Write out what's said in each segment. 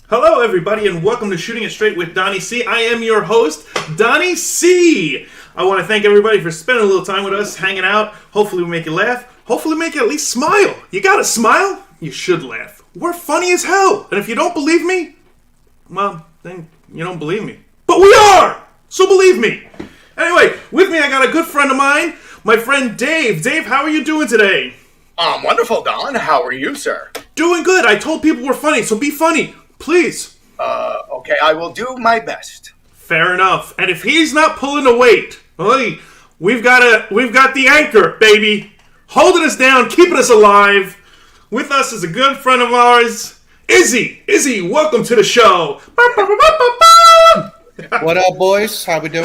Hello, everybody, and welcome to Shooting It Straight with Donnie C. I am your host, Donnie C. I want to thank everybody for spending a little time with us, hanging out. Hopefully we make you laugh. Hopefully we make you at least smile. You gotta smile? You should laugh. We're funny as hell. And if you don't believe me, well, then you don't believe me. But we are! So believe me. Anyway, with me I got a good friend of mine, my friend Dave. Dave, how are you doing today? I'm wonderful, Don. How are you, sir? Doing good. I told people we're funny, so be funny. Please. Okay, I will do my best. Fair enough. And if he's not pulling the weight, hey, we've got the anchor, baby, holding us down, keeping us alive. With us is a good friend of ours, Izzy. Izzy, welcome to the show. What up, boys? How we doing?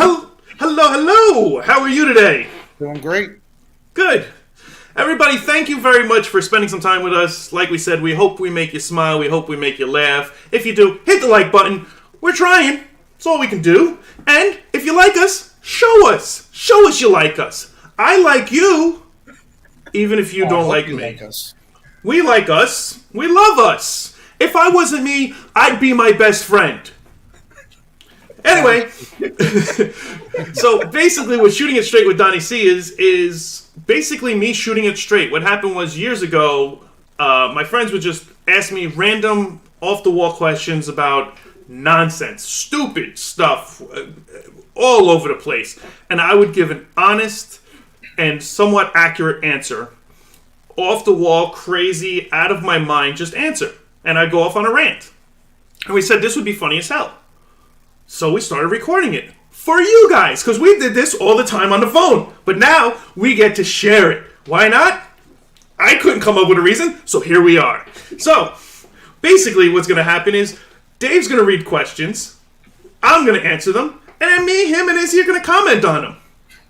Hello. How are you today? Doing great. Good. Everybody, thank you very much for spending some time with us. Like we said, we hope we make you smile. We hope we make you laugh. If you do, hit the like button. We're trying. That's all we can do. And if you like us, show us. Show us you like us. I like you, even if you don't like me. Like us. We like us. We love us. If I wasn't me, I'd be my best friend. Anyway, so basically what Shooting It Straight with Donnie C is basically me shooting it straight. What happened was years ago, my friends would just ask me random off-the-wall questions about nonsense, stupid stuff, all over the place. And I would give an honest and somewhat accurate answer. Off-the-wall, crazy, out of my mind, just answer. And I'd go off on a rant. And we said this would be funny as hell. So we started recording it for you guys, because we did this all the time on the phone. But now we get to share it. Why not? I couldn't come up with a reason, so here we are. So basically what's going to happen is Dave's going to read questions, I'm going to answer them, and then me, him, and Izzy are going to comment on them.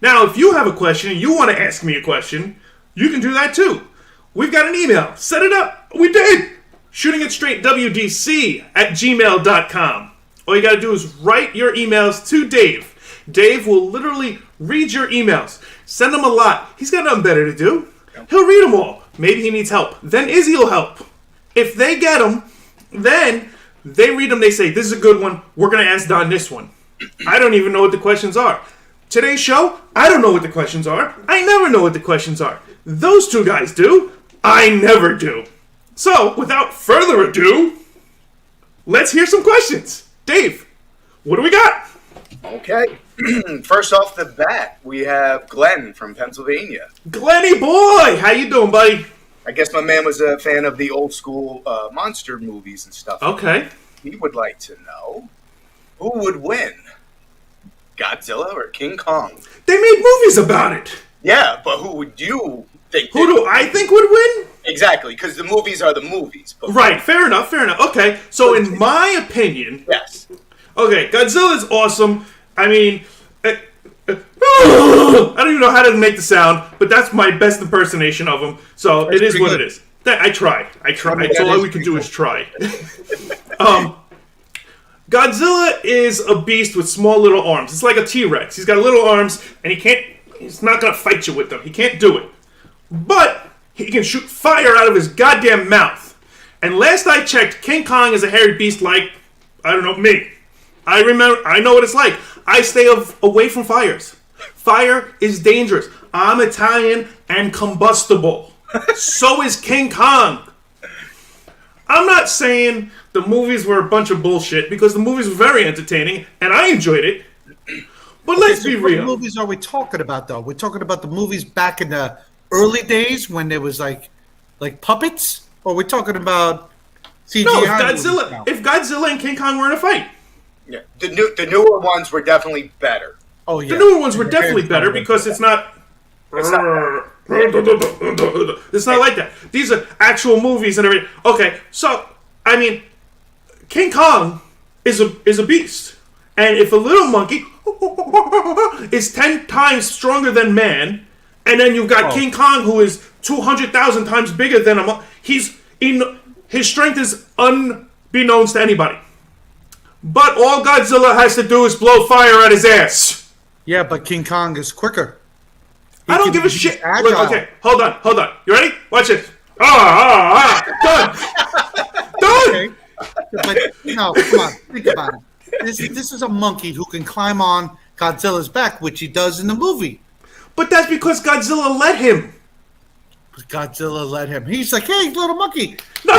Now, if you have a question and you want to ask me a question, you can do that too. We've got an email. Set it up. We did. Shootingitstraightwdc@gmail.com. All you got to do is write your emails to Dave. Dave will literally read your emails. Send him a lot. He's got nothing better to do. He'll read them all. Maybe he needs help. Then Izzy will help. If they get them, then they read them. They say, this is a good one. We're going to ask Don this one. I don't even know what the questions are. Today's show, I don't know what the questions are. I never know what the questions are. Those two guys do. I never do. So, without further ado, let's hear some questions. Dave, what do we got? Okay. First off the bat, we have Glenn from Pennsylvania. Glenny boy, how you doing, buddy? I guess my man was a fan of the old school monster movies and stuff. Okay. He would like to know, who would win, Godzilla or King Kong? They made movies about it. Yeah, but who would you think? Who do I think would win? Exactly, because the movies are the movies. But right, fair enough. Okay, so in my opinion... Yes. Okay, Godzilla is awesome. I mean... I don't even know how to make the sound, but that's my best impersonation of him. So it is what it is. I tried. That's all we can do is try. Godzilla is a beast with small little arms. It's like a T-Rex. He's got little arms, and he's not going to fight you with them. He can't do it. But he can shoot fire out of his goddamn mouth. And last I checked, King Kong is a hairy beast like, I don't know, me. I know what it's like. I stay away from fires. Fire is dangerous. I'm Italian and combustible. So is King Kong. I'm not saying the movies were a bunch of bullshit, because the movies were very entertaining and I enjoyed it. But let's be real. What movies are we talking about, though? We're talking about the movies back in the early days when there was like puppets, or we're talking about CGI? No, if Godzilla and King Kong were in a fight. Yeah, the newer ones were definitely better. Oh yeah, the newer ones were definitely better because it's not. It's not like that. These are actual movies and everything. Okay, so I mean, King Kong is a beast, and if a little monkey is 10 times stronger than man, and then you've got King Kong who is 200,000 times bigger than him, his strength is unbeknownst to anybody. But all Godzilla has to do is blow fire at his ass. Yeah, but King Kong is quicker. I don't give a shit. Look, okay, hold on. You ready? Watch it. Done. Done. Okay. But no, come on, think about it. This is a monkey who can climb on Godzilla's back, which he does in the movie. But that's because Godzilla let him. Godzilla let him. He's like, hey, little monkey. No,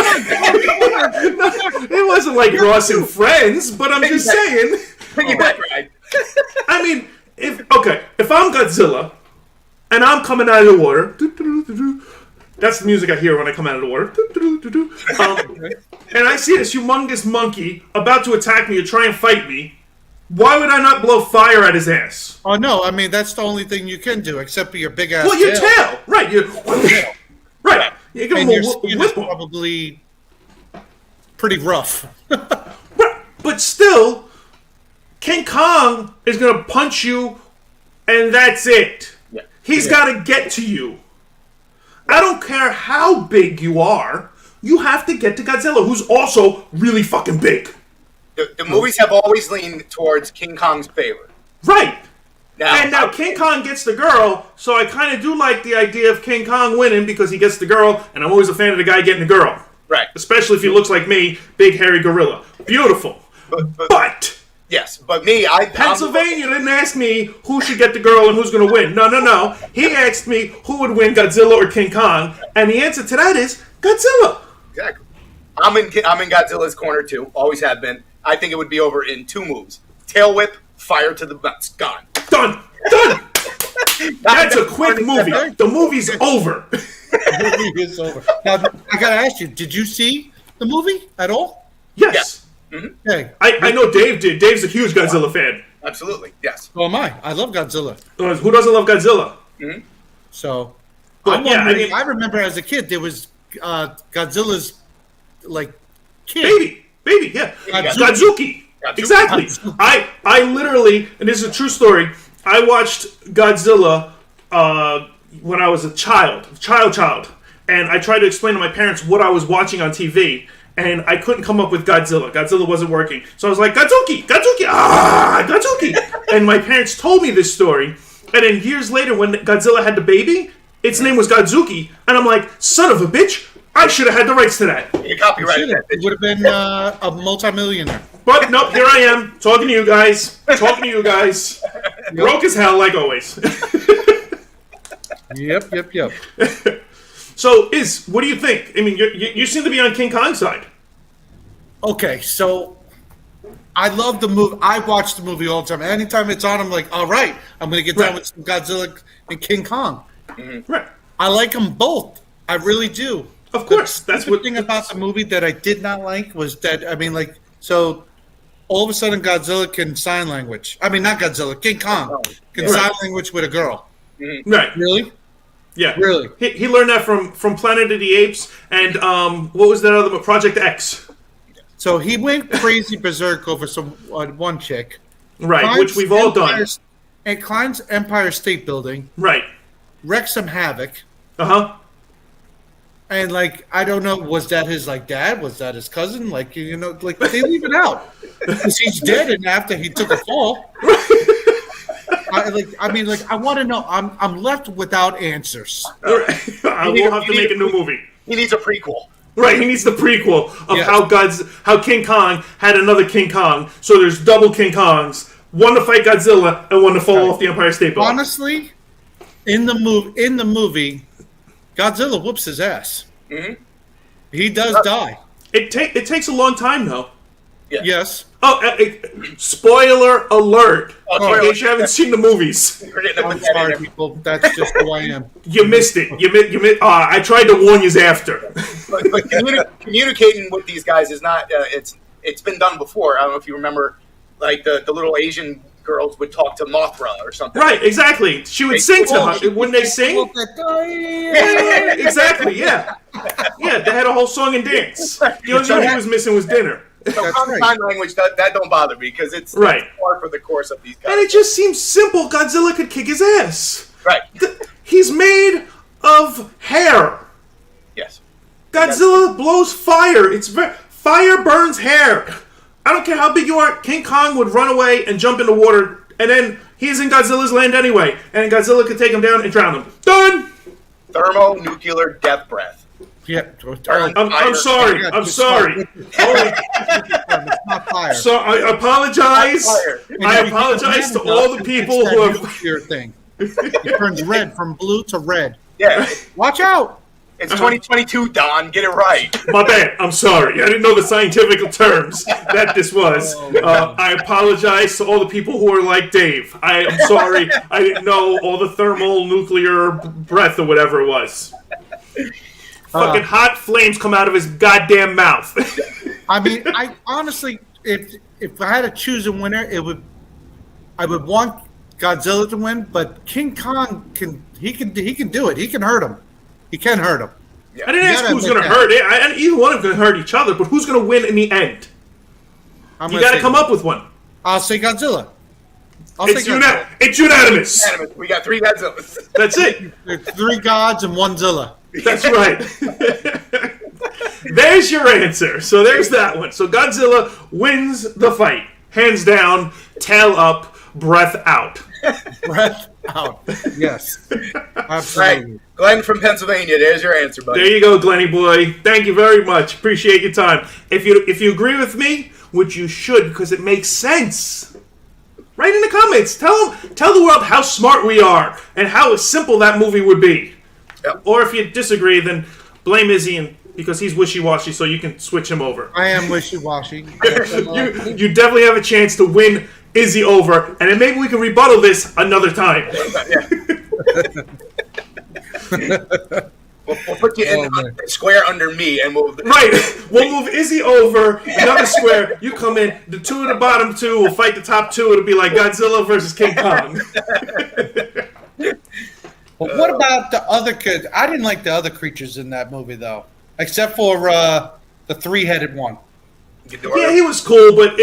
it wasn't like Ross and Friends, but I'm just saying. Piggyback ride. I mean, if I'm Godzilla and I'm coming out of the water, that's the music I hear when I come out of the water. And I see this humongous monkey about to attack me or try and fight me. Why would I not blow fire at his ass? Oh no! I mean, that's the only thing you can do, except for your big ass. Well, your tail, right? Right. You give him and your a skin whip is probably pretty rough. Right. But still, King Kong is gonna punch you, and that's it. Yeah. He's got to get to you. I don't care how big you are. You have to get to Godzilla, who's also really fucking big. The movies have always leaned towards King Kong's favor. Right. Now, Now King Kong gets the girl, so I kind of do like the idea of King Kong winning because he gets the girl, and I'm always a fan of the guy getting the girl. Right. Especially if he looks like me, big hairy gorilla. Beautiful. But yes, but me, Pennsylvania didn't ask me who should get the girl and who's going to win. No. He asked me who would win, Godzilla or King Kong, and the answer to that is Godzilla. Exactly. I'm in Godzilla's corner too. Always have been. I think it would be over in 2 moves. Tail whip, fire to the nuts. Gone. Done. That's a quick movie. The movie's over. The movie is over. Now, I gotta ask you: did you see the movie at all? Yes. Yeah. Mm-hmm. Hey, I know Dave did. Dave's a huge Godzilla fan. Absolutely. Yes. so am I. I love Godzilla. Who doesn't love Godzilla? Mm-hmm. So, But yeah, I mean, I remember as a kid there was Godzilla's like kid. Baby, yeah. Godzuki. Godzuki. Exactly. Godzuki. I literally, and this is a true story, I watched Godzilla when I was a child, and I tried to explain to my parents what I was watching on TV, and I couldn't come up with Godzilla. Godzilla wasn't working. So I was like, Godzuki, Godzuki. And my parents told me this story, and then years later when Godzilla had the baby, its name was Godzuki, and I'm like, son of a bitch, I should have had the rights to that. You copyrighted that. It would have been a multimillionaire. But nope, here I am, talking to you guys. Broke as hell, like always. Yep. So, what do you think? I mean, you seem to be on King Kong's side. Okay, so I love the movie. I watch the movie all the time. Anytime it's on, I'm like, all right, I'm going to get down with some Godzilla and King Kong. Mm-hmm. Right. I like them both. I really do. Of course. That's the thing about the movie that I did not like was that, I mean, like, so all of a sudden Godzilla can sign language. I mean, not Godzilla, King Kong can sign language with a girl. Mm-hmm. Right. Really? Yeah. Really? He learned that from Planet of the Apes and what was that other one? Project X. So he went crazy berserk over some one chick. Right, which we've all done. And climbs Empire State Building. Right. Wrecks some havoc. Uh-huh. And, like, I don't know, was that his, like, dad? Was that his cousin? Like, you know, like, they leave it out. Because he's dead and after he took a fall. I want to know. I'm left without answers. I will have to make a new movie. He needs a prequel. Right, he needs the prequel of how King Kong had another King Kong. So there's double King Kongs. One to fight Godzilla and one to fall off the Empire State Building. Honestly, in the movie, Godzilla whoops his ass. Mm-hmm. He does die. It takes a long time, though. Yeah. Yes. Oh, spoiler alert! Oh, in case you haven't seen the movies, I'm sorry, people. That's just who I am. you missed it. You missed. I tried to warn you after. But communicating with these guys is not. It's been done before. I don't know if you remember, like the little Asian girls would talk to Mothra or something. Right, exactly. She would sing to her. Wouldn't they sing? Yeah, exactly. Yeah, yeah. They had a whole song and dance. The only thing he was missing was dinner. So common sign language that don't bother me because it's par for the course of these guys. And it just seems simple. Godzilla could kick his ass. Right. He's made of hair. Yes. Godzilla blows fire. Fire burns hair. I don't care how big you are. King Kong would run away and jump in the water, and then he's in Godzilla's land anyway, and Godzilla could take him down and drown him. Done. Thermonuclear death breath. Yeah. I'm sorry. I'm sorry. It's not fire. So I apologize. I apologize to all the people who have. Nuclear thing. It turns red from blue to red. Yeah. Watch out. It's 2022, Don. Get it right. My bad. I'm sorry. I didn't know the scientific terms that this was. I apologize to all the people who are like Dave. I am sorry. I didn't know all the thermal nuclear breath or whatever it was. Fucking hot flames come out of his goddamn mouth. I mean, I honestly, if I had to choose a winner, I would want Godzilla to win, but King Kong can do it. He can hurt him. He can hurt him. I didn't ask who's going to hurt it. Either one of them can hurt each other, but who's going to win in the end? You got to come up with one. I'll say Godzilla. It's unanimous. We got 3 Godzillas. That's it. There's 3 gods and 1 Zilla. That's right. There's your answer. So there's that one. So Godzilla wins the fight. Hands down, tail up, breath out. Breath out. Yes. Absolutely. Right. Glenn from Pennsylvania, there's your answer, buddy. There you go, Glenny boy. Thank you very much. Appreciate your time. If you agree with me, which you should because it makes sense, write in the comments. Tell the world how smart we are and how simple that movie would be. Yep. Or if you disagree, then blame Izzy because he's wishy-washy, so you can switch him over. I am wishy-washy. You definitely have a chance to win Izzy over, and then maybe we can rebuttal this another time. We'll put you in a square under me, and we'll move Izzy over another square. You come in. The 2 of the bottom 2 will fight the top 2. It'll be like Godzilla versus King Kong. But what about the other kids? I didn't like the other creatures in that movie, though, except for the 3-headed one. Yeah, he was cool, but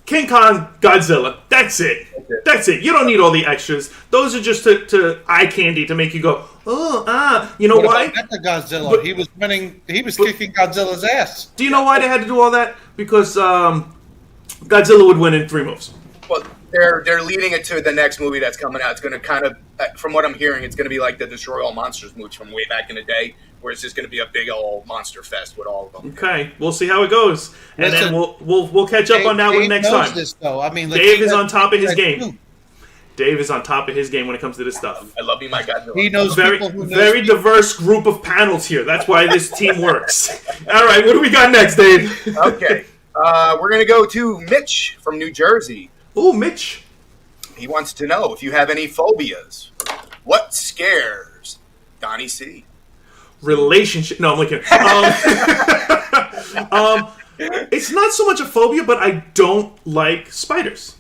King Kong, Godzilla. That's it. That's it. You don't need all the extras. Those are just to eye candy to make you go, You know why? That's the Godzilla. He was winning. He was kicking Godzilla's ass. Do you know why they had to do all that? Because Godzilla would win in 3 moves. Well, they're leading it to the next movie that's coming out. It's going to kind of, from what I'm hearing, it's going to be like the Destroy All Monsters movies from way back in the day, where it's just going to be a big old monster fest with all of them. Okay, we'll see how it goes, and then we'll catch up on that one next time. This, though. I mean, Dave is on top of his game. Dave is on top of his game when it comes to this stuff. I love you, my Godzilla. He knows very diverse group of panels here. That's why this team works. All right, what do we got next, Dave? Okay, we're going to go to Mitch from New Jersey. Ooh, Mitch. He wants to know if you have any phobias. What scares Donnie C? Relationship. No, I'm looking. It's not so much a phobia, but I don't like spiders.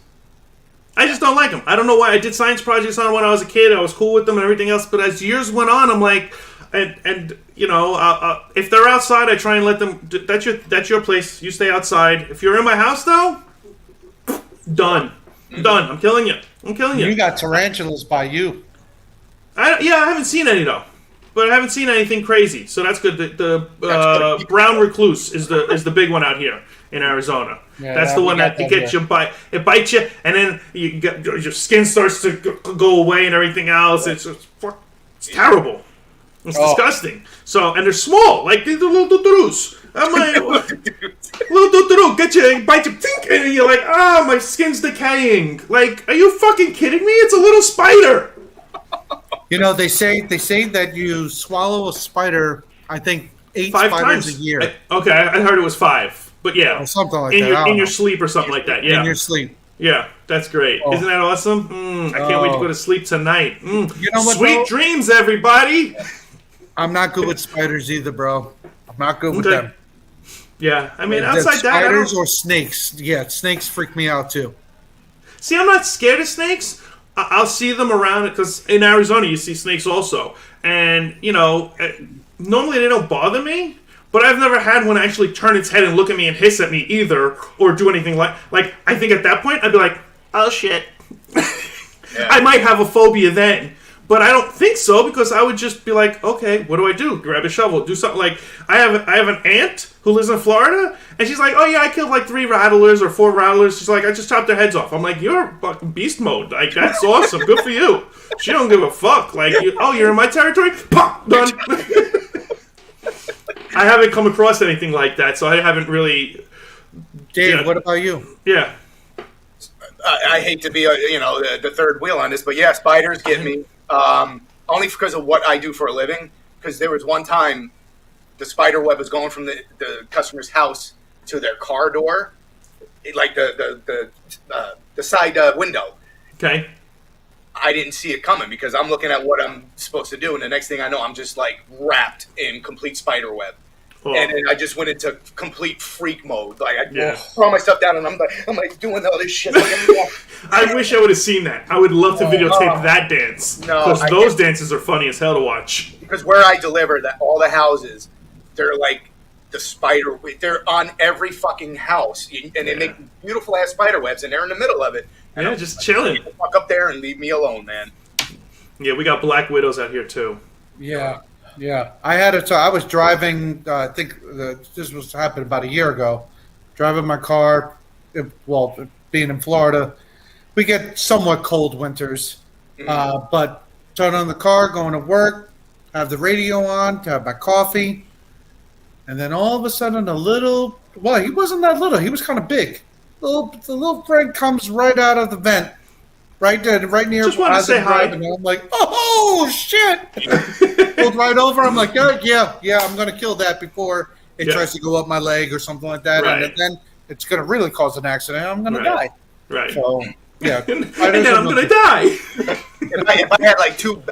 I just don't like them. I don't know why. I did science projects on them when I was a kid. I was cool with them and everything else. But as years went on, I'm like, and you know, if they're outside, I try and let them. That's your place. You stay outside. If you're in my house, though. Done. I'm killing you. You got tarantulas by you. I haven't seen any though, but I haven't seen anything crazy, so that's good. The brown recluse is the big one out here in Arizona. Yeah, that's the one that gets you bite. It bites you, and then your skin starts to go away and everything else. It's terrible. It's disgusting. So, and they're small, like the little tuturus. I'm like, little tuturu, get you, bite you, and you're like, my skin's decaying. Like, are you fucking kidding me? It's a little spider. You know, they say that you swallow a spider, I think, 8 5 spiders times a year. I heard it was 5, but yeah, or something like that. In your sleep or something like that. Yeah, in your sleep. Yeah, that's great. Isn't that awesome? I can't wait to go to sleep tonight. You know what? Sweet dreams, everybody. I'm not good with spiders either, bro. I'm not good with them. Yeah, I mean, outside that, spiders or snakes. Yeah, snakes freak me out too. See, I'm not scared of snakes. I'll see them around because in Arizona you see snakes also, and you know, normally they don't bother me. But I've never had one actually turn its head and look at me and hiss at me either, or do anything like. I think at that point I'd be like, oh shit. Yeah. I might have a phobia then. But I don't think so because I would just be like, okay, what do I do? Grab a shovel, do something like I have an aunt who lives in Florida, and she's like, oh yeah, I killed like 3 rattlers or 4 rattlers. She's like, I just chopped their heads off. I'm like, you're fucking beast mode. Like that's awesome, good for you. She don't give a fuck. Like, you're in my territory. Pop, done. I haven't come across anything like that, so I haven't really. Dave, what about you? Yeah. I hate to be the third wheel on this, but yeah, spiders get me. Only because of what I do for a living. Because there was one time the spider web was going from the customer's house to their car door, like the side window. Okay. I didn't see it coming because I'm looking at what I'm supposed to do, and the next thing I know, I'm just like wrapped in complete spider web. Oh. And then I just went into complete freak mode. Like I throw my stuff down, and I'm like doing all this shit. I wish I would have seen that. I would love to videotape that dance. No, because those dances are funny as hell to watch. Because where I deliver, that all the houses, they're like the spider. They're on every fucking house, and they make beautiful ass spider webs, and they're in the middle of it. And I'm just chilling. Fuck up there and leave me alone, man. Yeah, we got black widows out here too. Yeah. I was driving. I think this was happened about a year ago. Driving my car. Being in Florida, we get somewhat cold winters. But turn on the car, going to work, have the radio on, to have my coffee, and then all of a sudden, he wasn't that little. He was kind of big. The little friend comes right out of the vent. Right near. Just want to say hi. And I'm like, oh shit! Pulled right over. I'm like, yeah. I'm gonna kill that before it tries to go up my leg or something like that, and then it's gonna really cause an accident. I'm gonna die. Right. So yeah, and then I'm gonna die. If I had like two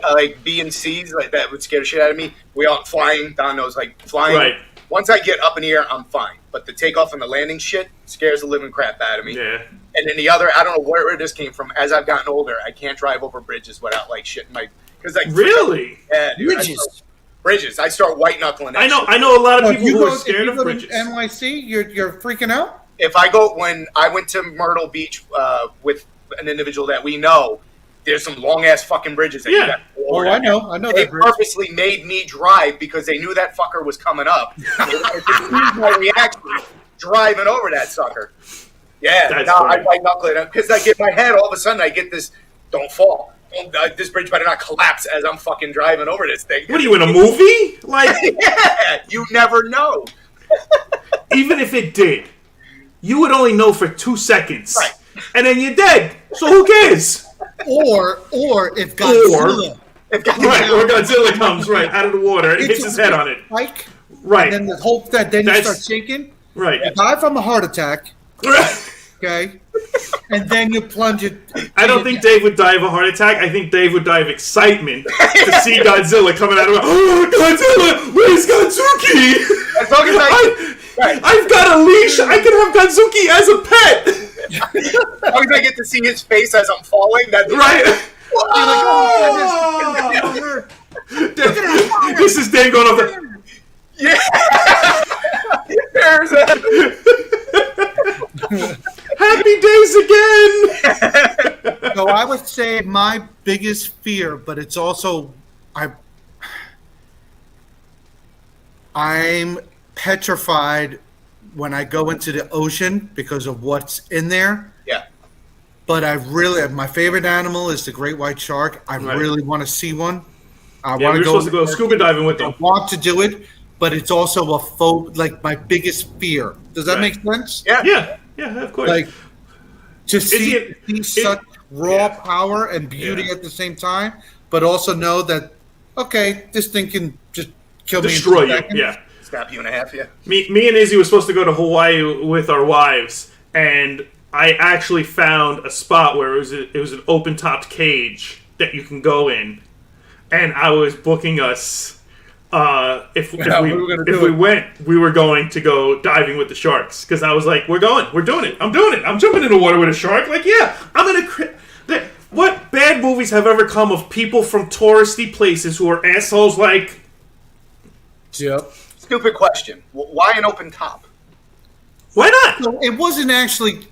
B and C's like that would scare the shit out of me. We all flying. Don knows flying. Right. Once I get up in the air, I'm fine. But the takeoff and the landing shit scares the living crap out of me. Yeah. And then the other, I don't know where this came from. As I've gotten older, I can't drive over bridges without shitting my. Really? Yeah, dude, bridges. I start white knuckling. I know a lot of people who are scared of bridges. NYC, you're freaking out. When I went to Myrtle Beach with an individual that we know, there's some long ass fucking bridges. That you got I know. They purposely made me drive because they knew that fucker was coming up. They wanted to see my reaction driving over that sucker. Yeah, I white knuckle it because I get my head. All of a sudden, I get this. Don't fall. This bridge better not collapse as I'm fucking driving over this thing. What are you in a movie? Yeah, you never know. Even if it did, you would only know for 2 seconds, right? And then you're dead. So who cares? Or if Godzilla, or Godzilla comes out of the water and hits his head on it. Spike, right. And then the hope that you start shaking. Right. You die from a heart attack. Okay. And then you plunge it. I don't think Dave would die of a heart attack. I think Dave would die of excitement to see Godzilla coming out of it. Oh, Godzilla! Where's Godzuki? As long as I've got a leash. I can have Godzuki as a pet. As long as I get to see his face as I'm falling, that's right. This is Dave going off the. Yeah. There's Happy days again. So I would say my biggest fear, but it's also I'm petrified when I go into the ocean because of what's in there. Yeah. But my favorite animal is the great white shark. I really want to see one. We're supposed to go scuba diving with them. I want to do it, but it's also my biggest fear. Does that make sense? Yeah, of course. To see such raw power and beauty at the same time, but also know that, this thing can just kill destroy me. Destroy you, yeah. Snap you in half, yeah. Me and Izzy were supposed to go to Hawaii with our wives, and I actually found a spot where it was an open-topped cage that you can go in, and I was booking us. If we went, we were going to go diving with the sharks because I was like, we're doing it. I'm jumping in the water with a shark. What bad movies have ever come of people from touristy places who are assholes? Stupid question. Why an open top? Why not? So it wasn't actually.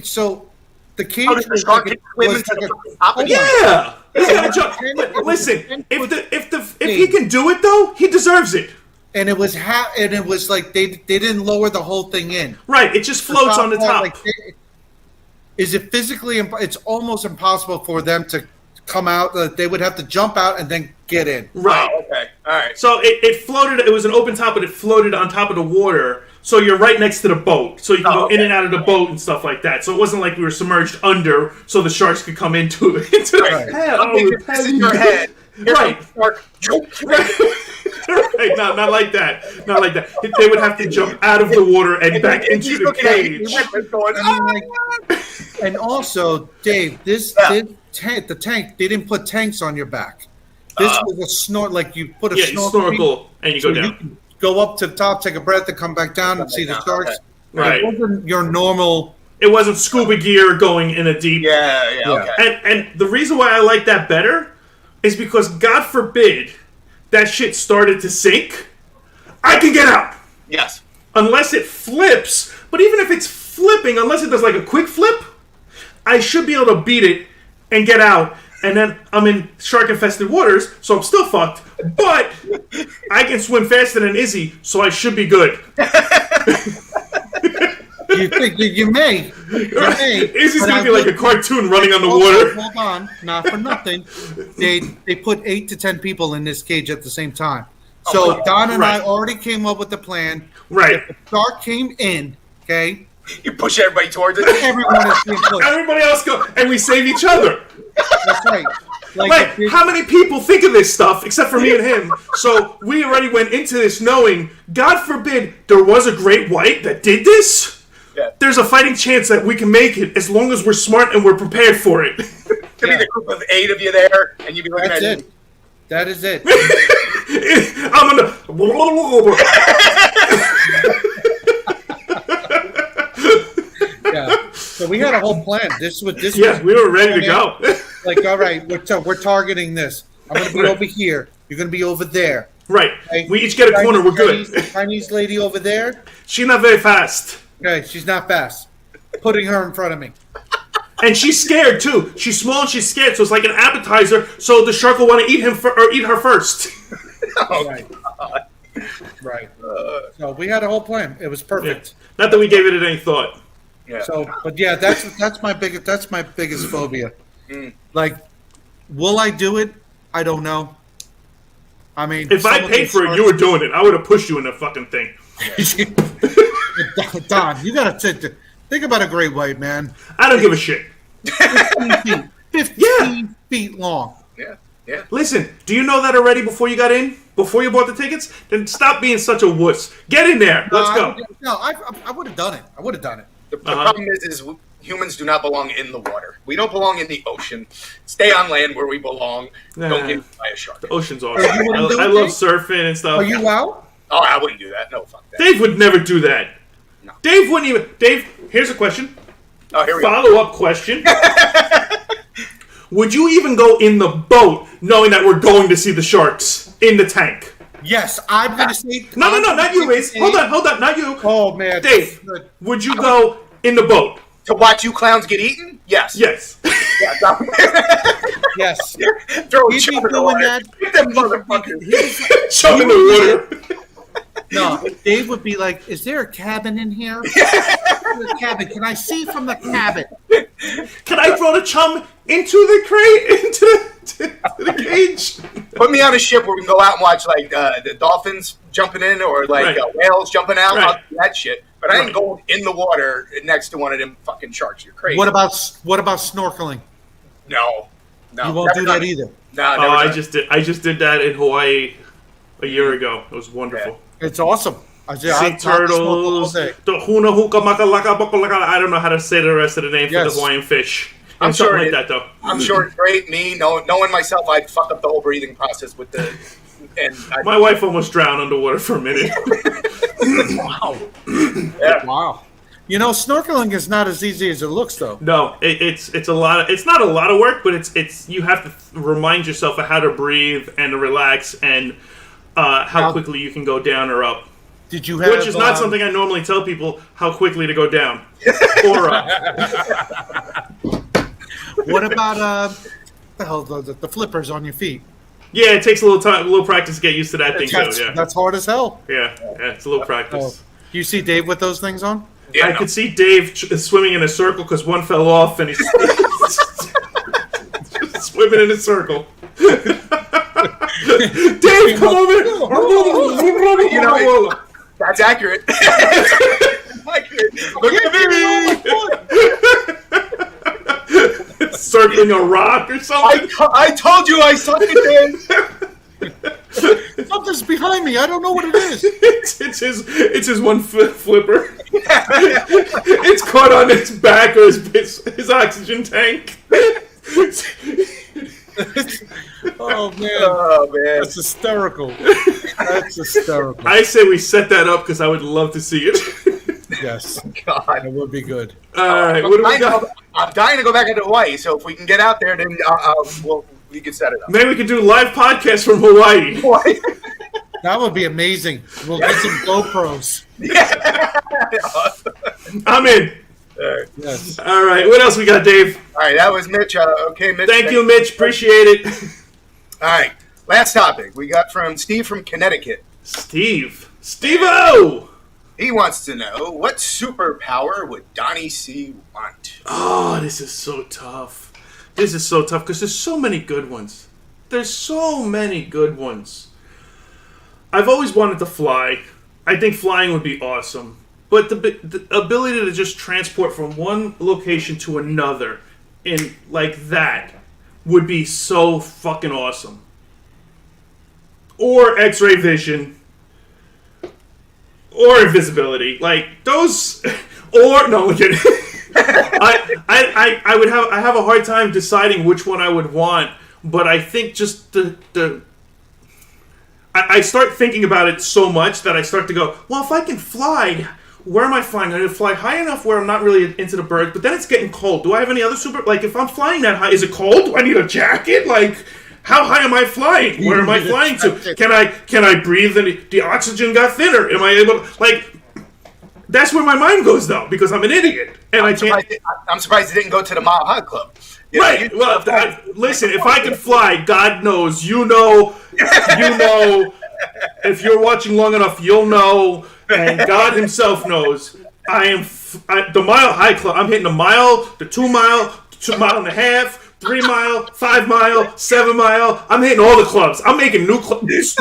So the cage was like yeah. Listen, if he can do it though, he deserves it. And it was like they didn't lower the whole thing in. Right, it just floats on the top. Is it physically? It's almost impossible for them to come out. They would have to jump out and then get in. Right. Oh, okay. All right. So it floated. It was an open top, but it floated on top of the water. So you're right next to the boat, so you can go in and out of the boat and stuff like that. So it wasn't like we were submerged under, so the sharks could come into it. This is in your head. Right. Right. Not like that. Not like that. They would have to jump out of the water and back into the cage. And also, Dave, the tank, they didn't put tanks on your back. This was a snort, like you put a snorkel and you go down. You can go up to the top, take a breath, and come back down and see the sharks. Right. It wasn't your normal. It wasn't scuba gear going in a deep. Yeah. Okay. And the reason why I like that better is because, God forbid, that shit started to sink, I can get out. Yes. Unless it flips. But even if it's flipping, unless it does like a quick flip, I should be able to beat it and get out. And then I'm in shark-infested waters, so I'm still fucked. But I can swim faster than Izzy, so I should be good. You think you may. Izzy's going to be like a cartoon running on the water. Hold on. Not for nothing. They put 8 to 10 people in this cage at the same time. So Don and I already came up with the plan. Right. If the shark came in, okay? You push everybody towards it. Everyone is being pushed. Everybody else go, and we save each other. That's right. Like, how many people think of this stuff except for me and him? So we already went into this knowing, God forbid, there was a great white that did this. Yeah. There's a fighting chance that we can make it as long as we're smart and we're prepared for it. Could be the group of 8 of you there, and you'd be looking at it. That is it. I'm gonna. Yeah. So we had a whole plan. This was. Yeah, we were ready to go. Like, all right, we're targeting this. I'm going to be over here. You're going to be over there. Right. Okay? We each get a corner. We're good. Chinese lady over there. She's not very fast. Okay, she's not fast. Putting her in front of me. And she's scared too. She's small and she's scared, so it's like an appetizer. So the shark will want to eat him or eat her first. Right. Right. So we had a whole plan. It was perfect. Yeah. Not that we gave it any thought. Yeah. So, but yeah, that's my biggest phobia. Like, will I do it? I don't know. I mean, if I paid for it, you were doing it. I would have pushed you in the fucking thing. Don, you gotta think about a great white, man. I don't give a shit. 15 feet long. Yeah. Listen, do you know that already before you got in? Before you bought the tickets? Then stop being such a wuss. Get in there. Let's go. I would have done it. The problem is humans do not belong in the water. We don't belong in the ocean. Stay on land where we belong. Don't get eaten by a shark. The ocean's awesome. I love surfing and stuff. Are you out? Oh, I wouldn't do that. No, fuck that. Dave would never do that. No. Dave wouldn't even. Dave, here's a question. Oh, here we go. Follow-up question. Would you even go in the boat knowing that we're going to see the sharks in the tank? Yes, I'm going to say... No, not you, Ace. Hold on, not you. Oh, man. Dave, would you go in the boat? To watch you clowns get eaten? Yes. Yes. Yes. Throw a He'd chip be in the doing water. that. Get them motherfuckers. Jump in the water. No, Dave would be like, is there a cabin in here? The cabin. Can I see from the cabin? Can I throw the chum into the crate, into the cage? Put me on a ship where we can go out and watch like the dolphins jumping in or like whales jumping out. Right. I'll do that shit. But I ain't going in the water next to one of them fucking sharks. You're crazy. What about snorkeling? No. You won't do that either. No, I just did that in Hawaii a year ago. It was wonderful. Yeah. It's awesome. Sea turtles, the huna huka maka laka baka laka. I don't know how to say the rest of the name for the Hawaiian fish. I'm something sure like that though. I'm sure it's great. Me, knowing myself, I'd fuck up the whole breathing process with the. My wife almost drowned underwater for a minute. Wow. Yeah. Wow. You know, snorkeling is not as easy as it looks, though. No, it's a lot. It's not a lot of work, but it's you have to remind yourself of how to breathe and to relax and how quickly you can go down or up. Did you have? Which is not something I normally tell people how quickly to go down or up. What about the flippers on your feet? Yeah, it takes a little practice to get used to that thing too. Yeah, that's hard as hell. Yeah, it's a little practice. You see Dave with those things on? Yeah, I could see Dave swimming in a circle because one fell off and he's just swimming in a circle. Dave, come over. You know, that's accurate. Look at me. Circling a rock or something. I told you I suck at this. Something's behind me. I don't know what it is. It's his one flipper. It's caught on his back or his oxygen tank. Oh man, that's hysterical. That's hysterical. I say we set that up because I would love to see it. Yes, God, it would be good. All right, what do we got? I'm dying to go back into Hawaii, so if we can get out there, then we can set it up. Maybe we could do live podcast from Hawaii. That would be amazing. We'll get some GoPros. Yeah. I'm in. Yes. All right, what else we got, Dave? All right, that was Mitch. Okay, Mitch. Thank you, Mitch. Appreciate it. All right, last topic we got from Steve from Connecticut. Steve-O! He wants to know, what superpower would Donnie C want? Oh, this is so tough. This is so tough because there's so many good ones. There's so many good ones. I've always wanted to fly. I think flying would be awesome. But the ability to just transport from one location to another in like that would be so fucking awesome. Or X-ray vision. Or invisibility. Like those or no, I'm kidding. I have a hard time deciding which one I would want, but I think just I start thinking about it so much that I start to go, well, if I can fly, where am I flying? I'm going to fly high enough where I'm not really into the birds, but then it's getting cold. Do I have any other like, if I'm flying that high, is it cold? Do I need a jacket? Like, how high am I flying? Where am I flying to? Can I breathe? The oxygen got thinner. Am I able to, like, that's where my mind goes, though, because I'm an idiot. And I'm surprised it didn't go to the Mile High Club. Right. Well, listen, if I can fly, God knows, you know, if you're watching long enough, you'll know, and God himself knows, the Mile High Club, I'm hitting the mile, the 2 mile, 2 mile and a half, 3 mile, 5 mile, 7 mile. I'm hitting all the clubs. I'm making new clubs.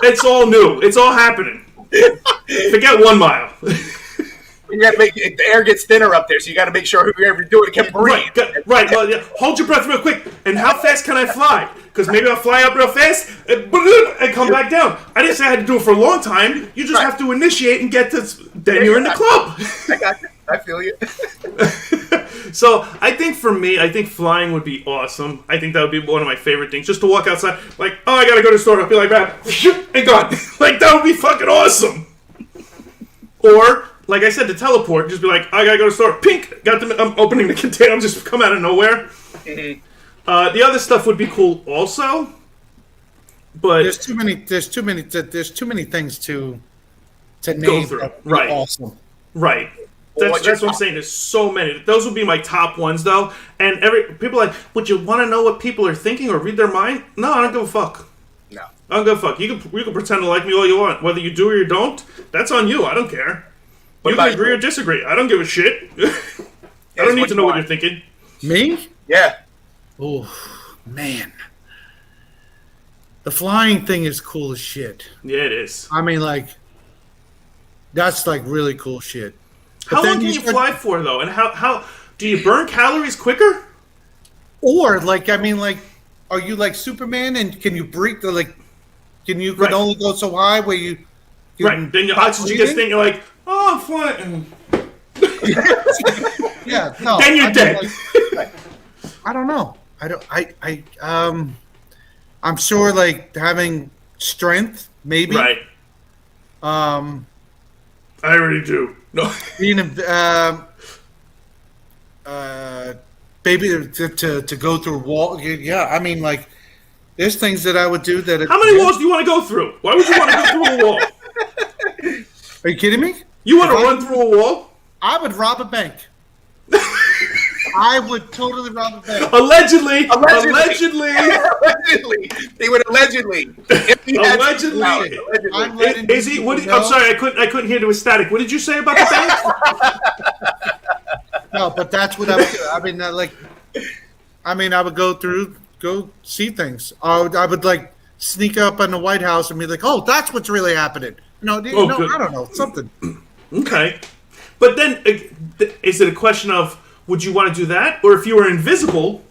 It's all new. It's all happening. Forget 1 mile. You got to make the air gets thinner up there, so you got to make sure whoever you're doing it can breathe. Right. Well, yeah. Hold your breath real quick. And how fast can I fly? Because maybe I'll fly up real fast and come back down. I didn't say I had to do it for a long time. You just have to initiate and get to. Then you're in the club. I got you. I feel you. So I think for me, flying would be awesome. I think that would be one of my favorite things. Just to walk outside, like, oh, I gotta go to the store. I'll be like that, and gone. Like, that would be fucking awesome. Or, like I said, to teleport, just be like, I gotta go to the store. Pink, I'm opening the container. I'm just come out of nowhere. Mm-hmm. The other stuff would be cool also, but there's too many things to name. Go through. Right. Awesome. Right. That's what I'm saying. There's so many. Those would be my top ones, though. And people are like, would you want to know what people are thinking or read their mind? No, I don't give a fuck. No, I don't give a fuck. You can pretend to like me all you want. Whether you do or you don't, that's on you. I don't care. You can agree or disagree. I don't give a shit. I don't need to know what you're thinking. Me? Yeah. Oh, man. The flying thing is cool as shit. Yeah, it is. I mean, like, that's like really cool shit. How long can you fly for, though? And how do you burn calories quicker? Or, like, I mean, like, are you like Superman and can you breathe? Like, can you only go so high where you right? Then your oxygen gets thin. You're like, oh, I'm flying. Yeah. No. Then you're dead. Like, I don't know. I'm sure, like, having strength, maybe. Right. I already do. No. Being maybe to go through a wall. Yeah, I mean, like, there's things that I would do that. How many walls do you want to go through? Why would you want to go through a wall? Are you kidding me? You want to run through a wall? I would rob a bank. I would totally rob a bank. Allegedly. They would allegedly. Allegedly. Is he? What? I'm sorry, I couldn't hear. There was static. What did you say about the bank? No, but that's what I would do. I mean, I would go through go see things. I would like sneak up on the White House and be like, "Oh, that's what's really happening." Good. I don't know, something. Okay. But then, is it a question of would you want to do that, or if you were invisible,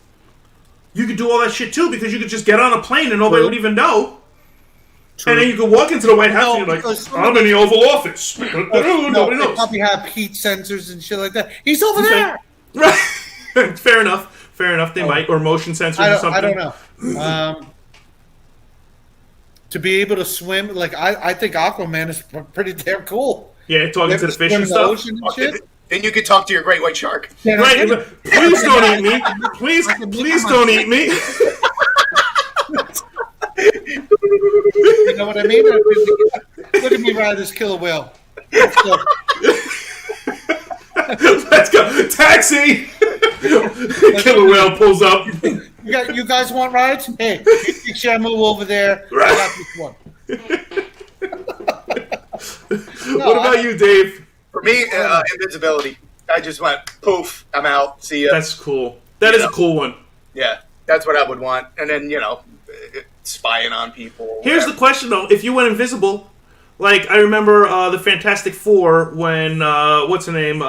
you could do all that shit too because you could just get on a plane and nobody would even know. True. And then you could walk into the White House and you're like, I'm in the Oval Office. Nobody knows. They probably have heat sensors and shit like that. He's over there. Right. Fair enough. They might. Or motion sensors or something. I don't know. To be able to swim, like, I think Aquaman is pretty damn cool. Yeah, talking to the fish and stuff. Then you could talk to your great white shark. Yeah, right. Please don't eat me. Please don't eat me. You know what I mean? Look at me ride this killer whale. Let's go. Taxi! Killer whale pulls up. You guys want rides? Hey, you should move over there. Right. I got this one. What about you, Dave? For me, invisibility. I just went, poof, I'm out. See ya. That's cool. That is a cool one. Yeah, that's what I would want. And then, spying on people. Here's the question, though. If you went invisible, like, I remember the Fantastic Four when, what's her name?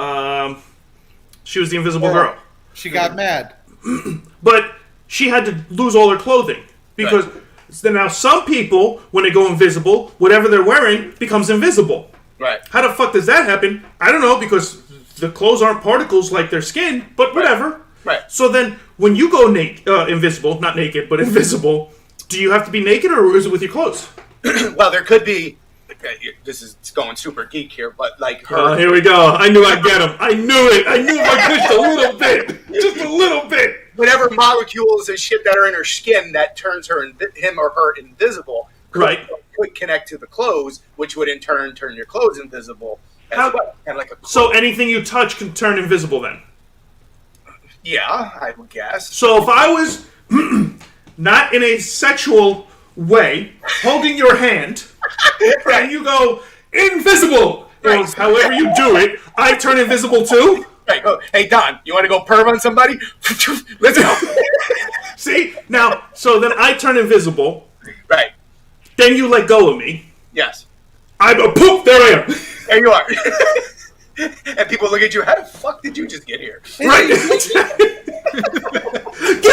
She was the Invisible Girl. She got mad. But she had to lose all her clothing. Because now some people, when they go invisible, whatever they're wearing becomes invisible. Right. How the fuck does that happen? I don't know, because the clothes aren't particles like their skin, but whatever. Right. So then, when you go invisible, not naked, but invisible, do you have to be naked, or is it with your clothes? Well, there could be, this is going super geek here, but like her. Here we go. I knew I'd get him. I knew it. I knew if I pushed a little bit. Just a little bit. Whatever molecules and shit that are in her skin that turns him or her invisible could connect to the clothes, which would in turn turn your clothes invisible as well. Kind of like so anything you touch can turn invisible then? Yeah, I would guess. So if I was not in a sexual way holding your hand and you go invisible, however you do it, I turn invisible too? Right. Oh, hey, Don, you want to go perv on somebody? Let's go. See? Now, so then I turn invisible. Right. Then you let go of me. Yes. I'm a poop. There I am. There you are. And people look at you, how the fuck did you just get here? Right. Get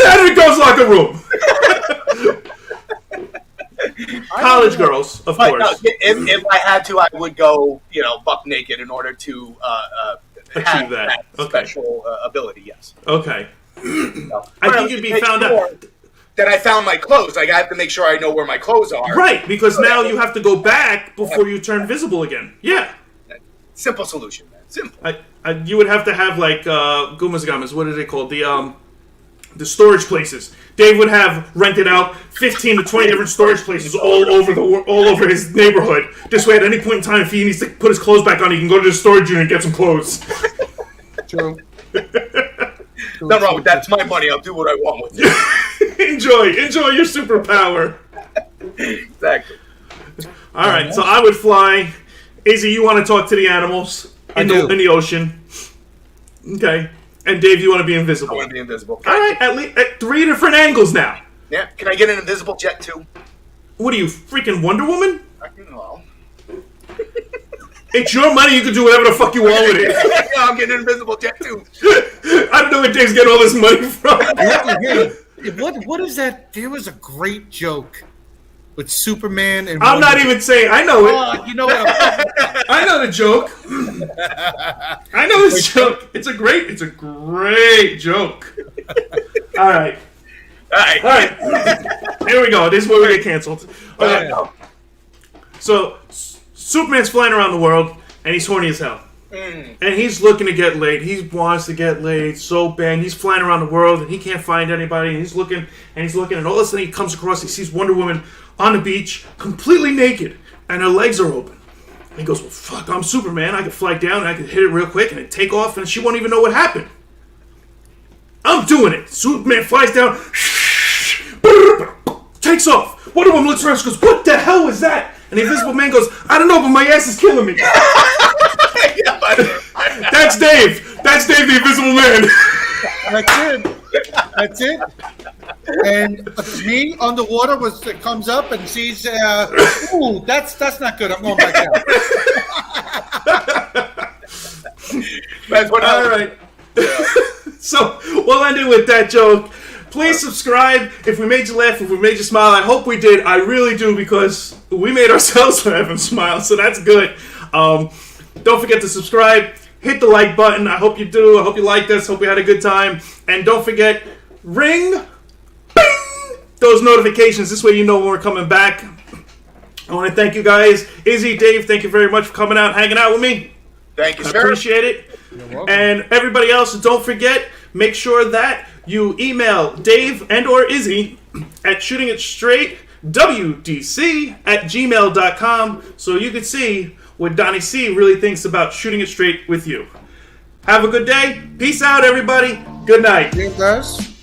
out of the girls' locker room. College girls, of course. No, if I had to, I would go, buck naked in order to achieve that special ability. Yes. Okay. I think you'd be found out. Then I found my clothes. Like I have to make sure I know where my clothes are. Right, because now you have to go back before you turn visible again. Yeah. Simple solution, man. Simple. You would have to have like Gumas Gamas. What are they called? The storage places. Dave would have rented out 15 to 20 different storage places all over his neighborhood. This way, at any point in time, if he needs to put his clothes back on, he can go to the storage unit and get some clothes. True. Nothing wrong with that. It's my money. I'll do what I want with it. Enjoy your superpower. Exactly. All right, so I would fly. Izzy, you want to talk to the animals in the ocean? Okay. And Dave, you want to be invisible? I want to be invisible. All right, at least at 3 different angles now. Yeah. Can I get an invisible jet too? What are you, freaking Wonder Woman? Well. It's your money. You can do whatever the fuck you want with it. Yeah, I'm getting an invisible jet too. I don't know where Dave's getting all this money from. What is that? There was a great joke with Superman and. I'm not even saying. I know it. Oh, you know what? I know the joke. I know this joke. It's a great joke. All right. Here we go. This is where we get canceled. Okay. So Superman's flying around the world, and he's horny as hell. And he's looking to get laid. He wants to get laid so bad. He's flying around the world, and he can't find anybody. And he's looking, and all of a sudden he comes across, he sees Wonder Woman on the beach, completely naked, and her legs are open. And he goes, well, fuck, I'm Superman. I can fly down, and I can hit it real quick, and take off, and she won't even know what happened. I'm doing it. Superman flies down, takes off. Wonder Woman looks around, she goes, what the hell was that? And the Invisible Man goes, I don't know, but my ass is killing me. That's Dave. That's Dave, the Invisible Man. That's it. And me on the water comes up and sees, ooh, that's not good. I'm going back down. That's what. All right. So we'll end it with that joke. Please subscribe if we made you laugh, if we made you smile. I hope we did. I really do, because we made ourselves laugh and smile, so that's good. Don't forget to subscribe. Hit the like button. I hope you do. I hope you like this. Hope you had a good time. And don't forget, ring, bing, those notifications. This way you know when we're coming back. I want to thank you guys. Izzy, Dave, thank you very much for coming out, hanging out with me. Thank you, I sir. appreciate it. You're welcome. And everybody else, don't forget, make sure that you email Dave and or Izzy at shootingitstraightwdc@gmail.com so you can see what Donnie C really thinks about shooting it straight with you. Have a good day. Peace out, everybody. Good night. Yes, guys.